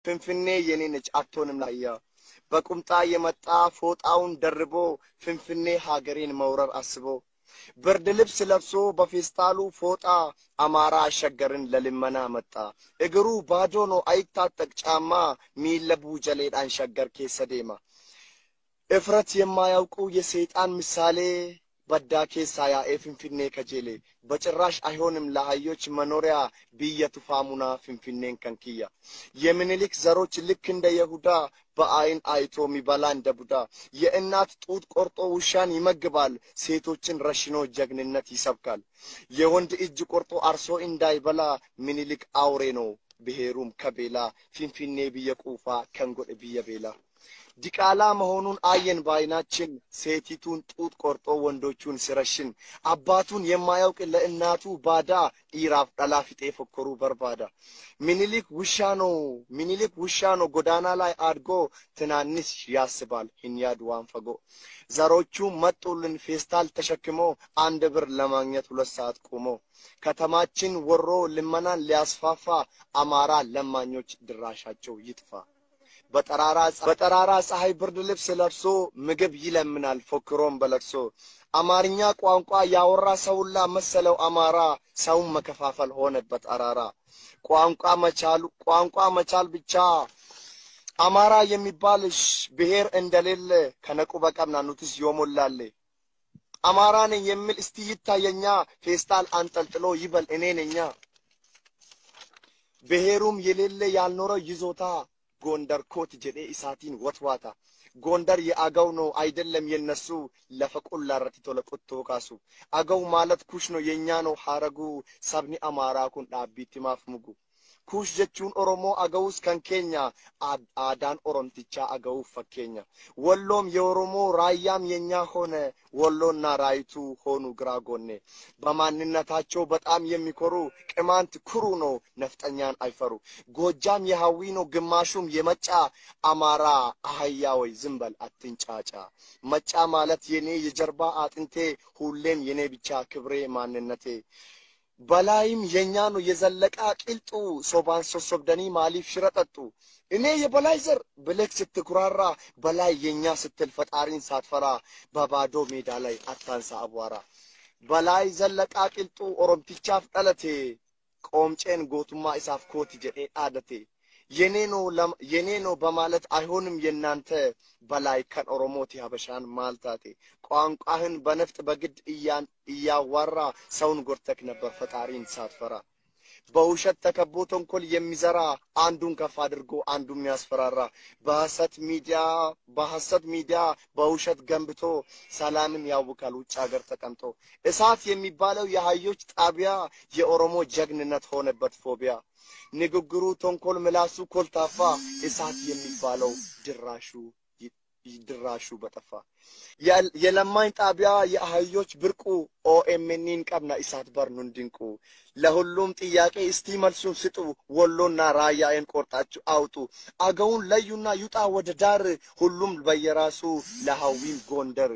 ፍንፍኔ የኔ ነች አትሆንም ላያ በቁምጣ የመጣ ፎጣውን ደርቦ ፍንፍኔ ሀገሬን መውረር አስቦ ብርድ ልብስ ለብሶ በፌስታሉ ፎጣ አማራ አሸገርን ለልመና መጣ እግሩ ባዶ ነው አይታጠቅ ጫማ ሚለቡ ጀሌዳን ሸገር ከሰደማ እፍረት የማያውቁ የሰይጣን ምሳሌ በዳኬ ሳያ ፍንፍኔ ከጀሌ በጭራሽ አይሆንም ለሃዮች መኖሪያ ቢየቱፋሙና ፍንፍኔን ከንኪያ የምኒልክ ዘሮች ልክ እንደ ይሁዳ በአይን አይቶ ሚበላ እንደ ቡዳ የእናት ጡት ቆርጦ ውሻን ይመግባል ሴቶችን ረሽኖ ጀግንነት ይሰብካል የወንድ እጅ ቆርጦ አርሶ እንዳይበላ ምኒልክ አውሬ ነው ብሔሩም ከቤላ ፍንፍኔ ቢየቁፋ ከንጎድ ቢየቤላ ዲቃላ መሆኑን አየን ባይናችን ሴቲቱን ጡት ቆርጦ ወንዶቹን ሲረሽን አባቱን የማያውቅ ለእናቱ ባዳ ኢራፍ ዳላፊጤ ፈከሩ በርባዳ ምኒልክ ውሻ ነው ጎዳና ላይ አድጎ ትናንሽ ያስባል ህንያድዋን ፈጎ ዘሮቹ መጡልን ፌስታል ተሸክሞ አንድ ብር ለማግኘት 2 ሰዓት ቆሞ ከተማችን ወሮ ልመናን ሊያስፋፋ አማራ ለማኞች ድራሻቸው ይጥፋ በጠራራ ፀሐይ ብርድ ልብስ ለብሶ ምግብ ይለምናል ፎክሮም በለቅሶ አማርኛ ቋንቋ ያወራ ሰውላ መሰለው አማራ ሰውን መከፋፈል ሆነበት አራራ ቋንቋ መቻል ብቻ አማራ የሚባልሽ ብሔር እንደሌለ ከነቁ በቀምና ኑትስ ይሞላል አማራ ነኝ የሚል እስቲ ይታየኛ ፌስታል አንጠልጥሎ ይበል እኔ ነኛ ብሔሩም የሌለ ያልኖረው ይዞታ ጎንደር ኮት ጀዴ ኢሳቲን ወትዋታ ጎንደር የአገው ነው አይደለም የነሱ ለፈቁላ ረቲቶ ለቁቶ ካሱ አገው ማለት ኩሽ ነው የኛ ነው ሐረጉ ሰብኒ አማራ ኩን ዳቢቲ ማፍሙጉ ኩሽ ጀቹን ኦሮሞ አገውስ ከንኬኛ አዳን ኦሮምቲቻ አገው ፈኬኛ ወሎም የኦሮሞ ራያም የኛ ሆነ ወሎና ራይቱ ሆኑ ግራጎኔ በማንነታቸው በጣም የሚኮሩ ቅማንት ኩሩ ነው ነፍጠኛን አይፈሩ ጎጃም የሃዊ ነው ግማሹም የመጫ አማራ አህያ ወይ ዝምበል አትንጫጫ መጫ ማለት የኔ የጀርባ አጥንቴ ሁሌም የኔ ብቻ ክብሬ ማንነቴ በላይም የኛ ነው የዘለቃ ቂልጡ ሶባን ሶሶብደኒ ማሊፍ ሽረጠጡ እኔ የበላይ ዘር ብለክ ስትኩራራ በላይ የኛ ስትል ፈጣሪን ሳትፈራ በባዶ ሜዳ ላይ አታንሳ አቧራ በላይ ዘለቃ ቂልጡ ኦሮምቲቻፍ ጠለቴ ቆምጬን ጎቱማ ኢሳፍ ኮት ጀዴ አደቴ የኔ ነው በማለት አይሆንም የናንተ በላይ ከን ኦሮሞት ያበሻን ማልታቴ ቋንቋህን በነፍጥ በግድ እያዋራ ሰውን ጎርተክ ነበር ፈጣሪን ሳትፈራ በውሸት ተከቦ ተንኮል የሚዘራ አንዱን ከፍ አድርጎ አንዱን የሚያስፈራራ በሐሰት ሚዲያ በውሸት ገንብቶ ሰላምን ያውካል ውጭ ሀገር ተቀምጦ እሳት የሚባለው የሃዮች ጣቢያ የኦሮሞ ጀግንነት ሆነበት ፎቢያ ንግግሩ ተንኮል ምላሱ ኮልታፋ እሳት የሚባለው ድራሹ በጠፋ የለማኝ ጣቢያ የአህዮች ብርቁ ኦኤምኤንን ቀብና እሳት በርኑን ድንቁ ለሁሉም ጥያቄ እስቲ መልሱን ስጡ ወሎና ራያዬን ቆርጣችሁ አውጡ አገውን ለዩና ይውጣ ወደ ዳር ሁሉም በየራሱ ለሃዊም ጎንደር